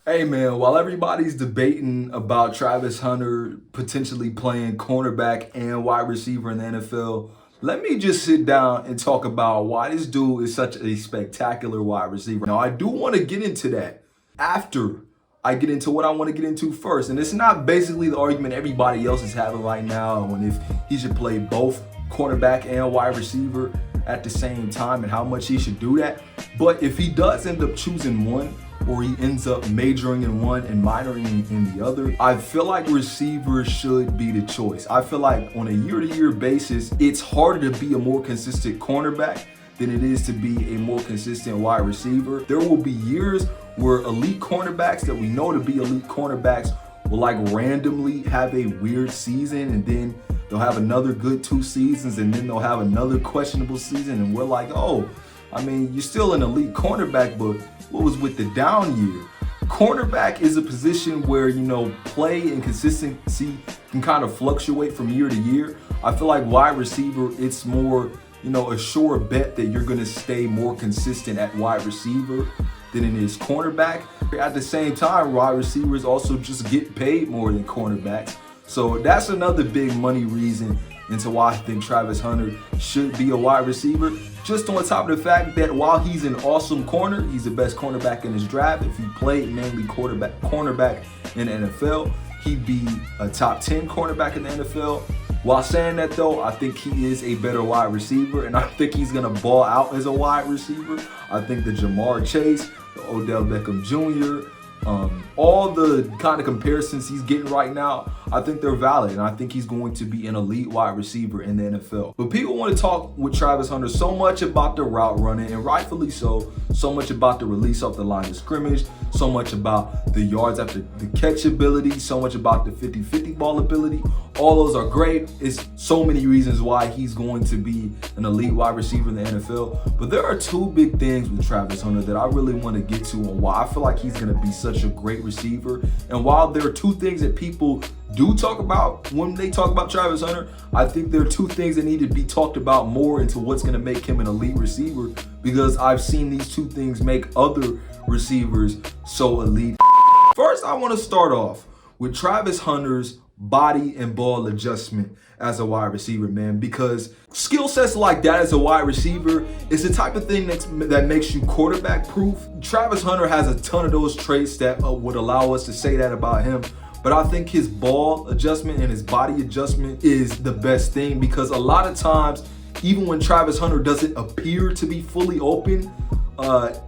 Hey man, while everybody's debating about Travis Hunter potentially playing cornerback and wide receiver in the NFL, let me just sit down and talk about why this dude is such a spectacular wide receiver. Now, I do want to get into that after I get into what I want to get into first. And it's not basically the argument everybody else is having right now on if he should play both cornerback and wide receiver at the same time and how much he should do that. But if he does end up choosing one, or he ends up majoring in one and minoring in the other, I feel like receivers should be the choice. I feel like on a year-to-year basis, it's harder to be a more consistent cornerback than it is to be a more consistent wide receiver. There will be years where elite cornerbacks that we know to be elite cornerbacks will like randomly have a weird season, and then they'll have another good 2 seasons, and then they'll have another questionable season, and we're like, oh, I mean, you're still an elite cornerback, but what was with the down year? Cornerback is a position where, play and consistency can kind of fluctuate from year to year. I feel like wide receiver, it's more, a sure bet that you're going to stay more consistent at wide receiver than it is cornerback. At the same time, wide receivers also just get paid more than cornerbacks. So that's another big money reason into why I think Travis Hunter should be a wide receiver. Just on top of the fact that while he's an awesome corner, he's the best cornerback in his draft. If he played mainly cornerback in the NFL, he'd be a top 10 cornerback in the NFL. While saying that though, I think he is a better wide receiver, and I think he's gonna ball out as a wide receiver. I think the Jamar Chase, the Odell Beckham Jr., all the kind of comparisons he's getting right now, I think they're valid, and I think he's going to be an elite wide receiver in the NFL. But people want to talk with Travis Hunter so much about the route running, and rightfully so much about the release off the line of scrimmage, so much about the yards after the catch ability, so much about the 50-50 ball ability. All those are great. It's so many reasons why he's going to be an elite wide receiver in the NFL. But there are 2 big things with Travis Hunter that I really want to get to on why I feel like he's going to be such a great receiver. And while there are 2 things that people do talk about when they talk about Travis Hunter, I think there are 2 things that need to be talked about more into what's going to make him an elite receiver, because I've seen these 2 things make other receivers so elite. First, I want to start off with Travis Hunter's body and ball adjustment as a wide receiver, man, because skill sets like that as a wide receiver is the type of thing that makes you quarterback proof. Travis Hunter has a ton of those traits that would allow us to say that about him. But I think his ball adjustment and his body adjustment is the best thing, because a lot of times, even when Travis Hunter doesn't appear to be fully open,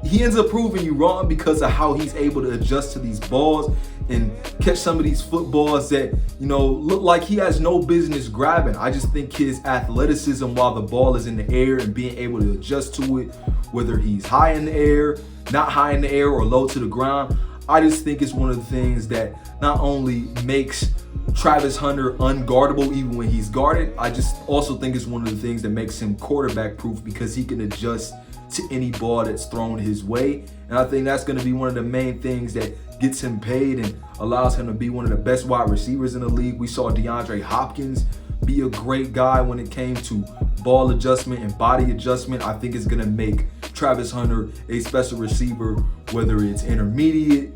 he ends up proving you wrong because of how he's able to adjust to these balls and catch some of these footballs that, look like he has no business grabbing. I just think his athleticism while the ball is in the air and being able to adjust to it, whether he's high in the air, not high in the air, or low to the ground, I just think it's one of the things that not only makes Travis Hunter unguardable even when he's guarded, I just also think it's one of the things that makes him quarterback proof, because he can adjust to any ball that's thrown his way. And I think that's going to be one of the main things that gets him paid and allows him to be one of the best wide receivers in the league. We saw DeAndre Hopkins be a great guy when it came to ball adjustment and body adjustment. I think it's going to make Travis Hunter a special receiver, whether it's intermediate,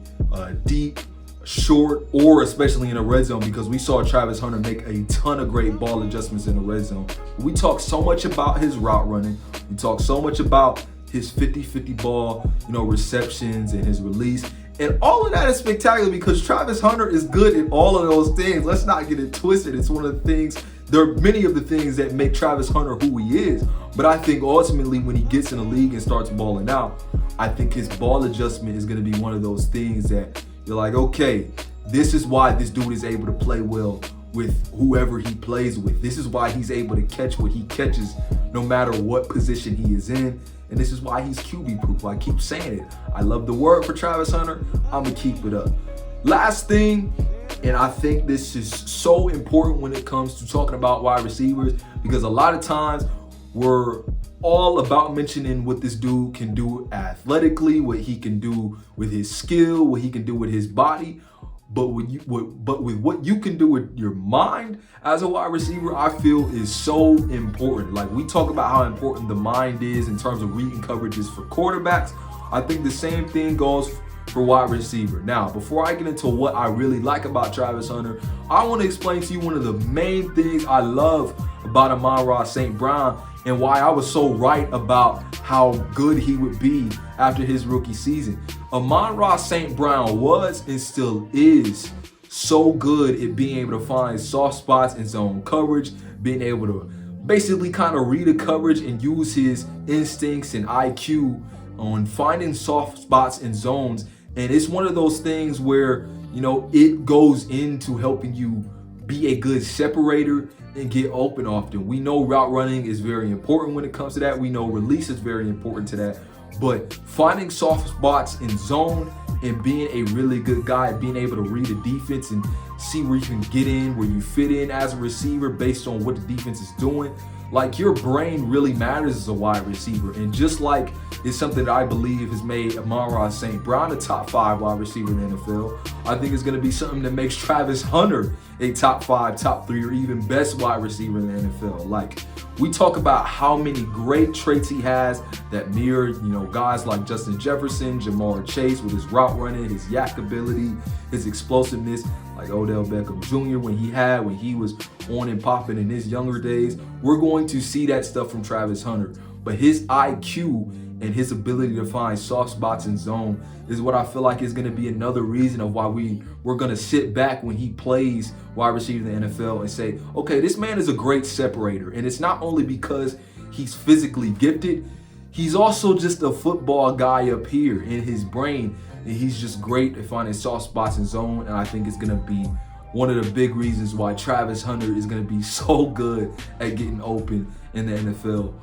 deep, short, or especially in the red zone, because we saw Travis Hunter make a ton of great ball adjustments in the red zone. We talk so much about his route running. We talk so much about his 50-50 ball, receptions and his release. And all of that is spectacular because Travis Hunter is good at all of those things. Let's not get it twisted. It's one of the things, there are many of the things that make Travis Hunter who he is. But I think ultimately when he gets in the league and starts balling out, I think his ball adjustment is going to be one of those things that you're like, okay, this is why this dude is able to play well with whoever he plays with. This is why he's able to catch what he catches no matter what position he is in. And this is why he's QB proof. I keep saying it. I love the word for Travis Hunter. I'm going to keep it up. Last thing, and I think this is so important when it comes to talking about wide receivers, because a lot of times we're all about mentioning what this dude can do athletically, what he can do with his skill, what he can do with his body. But with what you can do with your mind as a wide receiver, I feel is so important. Like, we talk about how important the mind is in terms of reading coverages for quarterbacks. I think the same thing goes for wide receiver. Now, before I get into what I really like about Travis Hunter, I want to explain to you one of the main things I love about Amon-Ra St. Brown and why I was so right about how good he would be after his rookie season. Amon-Ra St. Brown was and still is so good at being able to find soft spots in zone coverage, being able to basically kind of read a coverage and use his instincts and IQ on finding soft spots in zones. And it's one of those things where, you know, it goes into helping you be a good separator and get open often. We know route running is very important when it comes to that. We know release is very important to that. But finding soft spots in zone and being a really good guy at being able to read a defense and see where you can get in, where you fit in as a receiver based on what the defense is doing. Like, your brain really matters as a wide receiver. And just like it's something that I believe has made Amon-Ra St. Brown a top 5 wide receiver in the NFL, I think it's going to be something that makes Travis Hunter a top 5, top 3, or even best wide receiver in the NFL. Like, we talk about how many great traits he has that mirror, you know, guys like Justin Jefferson, Jamar Chase with his route running, his yak ability, his explosiveness, like Odell Beckham Jr. when he was on and popping in his younger days. We're going to see that stuff from Travis Hunter. But his IQ and his ability to find soft spots in zone is what I feel like is going to be another reason of why we're going to sit back when he plays wide receiver in the NFL and say, okay, this man is a great separator. And it's not only because he's physically gifted, he's also just a football guy up here in his brain. And he's just great at finding soft spots in zone. And I think it's going to be one of the big reasons why Travis Hunter is going to be so good at getting open in the NFL.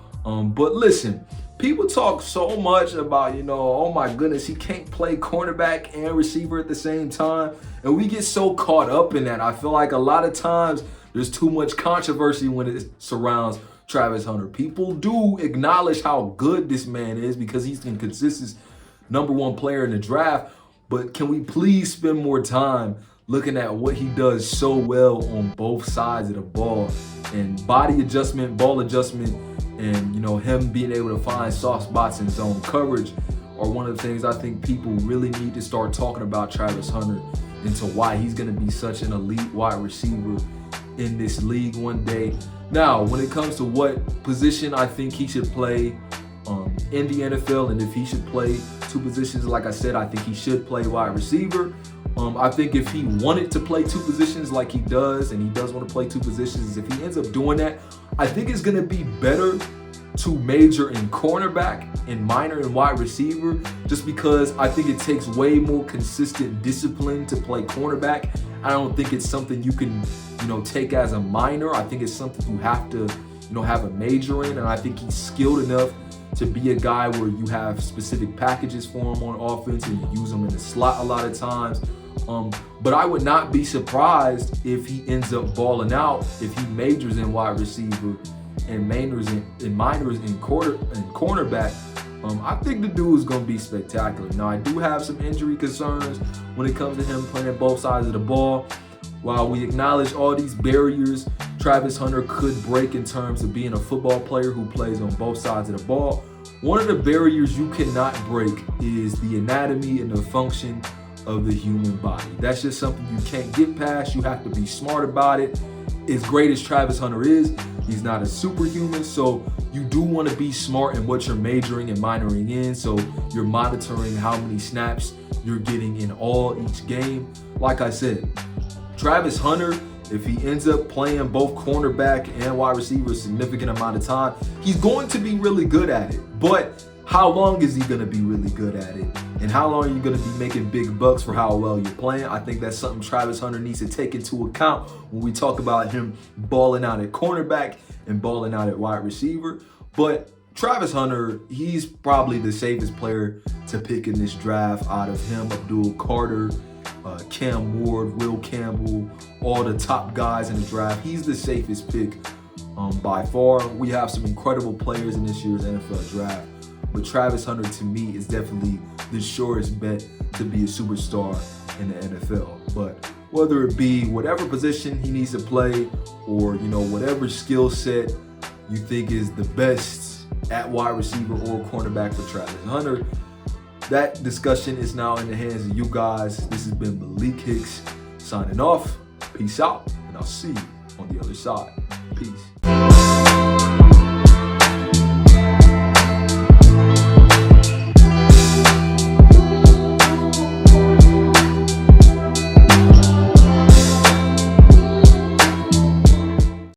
But listen, people talk so much about, you know, oh my goodness, he can't play cornerback and receiver at the same time. And we get so caught up in that. I feel like a lot of times there's too much controversy when it surrounds Travis Hunter. People do acknowledge how good this man is because he's been consistent #1 player in the draft. But can we please spend more time looking at what he does so well on both sides of the ball, and body adjustment, ball adjustment, and, you know, him being able to find soft spots in zone coverage are one of the things I think people really need to start talking about Travis Hunter into why he's going to be such an elite wide receiver in this league one day. Now, when it comes to what position I think he should play in the NFL, and if he should play 2 positions, like I said, I think he should play wide receiver. I think if he wanted to play 2 positions like he does, and he does want to play 2 positions, if he ends up doing that, I think it's going to be better to major in cornerback and minor in wide receiver, just because I think it takes way more consistent discipline to play cornerback. I don't think it's something you can, you know, take as a minor. I think it's something you have to, you know, have a major in, and I think he's skilled enough to be a guy where you have specific packages for him on offense and you use him in the slot a lot of times. But I would not be surprised if he ends up balling out if he majors in wide receiver and minors in cornerback. I think the dude is going to be spectacular. Now, I do have some injury concerns when it comes to him playing both sides of the ball. While we acknowledge all these barriers Travis Hunter could break in terms of being a football player who plays on both sides of the ball, one of the barriers you cannot break is the anatomy and the function of the human body. That's just something you can't get past. You have to be smart about it. As great as Travis Hunter is, he's not a superhuman, so you do want to be smart in what you're majoring and minoring in, so you're monitoring how many snaps you're getting in each game. Like I said, Travis Hunter, if he ends up playing both cornerback and wide receiver a significant amount of time, he's going to be really good at it. But how long is he going to be really good at it? And how long are you going to be making big bucks for how well you're playing? I think that's something Travis Hunter needs to take into account when we talk about him balling out at cornerback and balling out at wide receiver. But Travis Hunter, he's probably the safest player to pick in this draft out of him, Abdul Carter, Cam Ward, Will Campbell, all the top guys in the draft. He's the safest pick by far. We have some incredible players in this year's NFL draft, but Travis Hunter, to me, is definitely the surest bet to be a superstar in the NFL. But whether it be whatever position he needs to play, or, you know, whatever skill set you think is the best at wide receiver or cornerback for Travis Hunter, that discussion is now in the hands of you guys. This has been Malik Hicks signing off. Peace out, and I'll see you on the other side. Peace.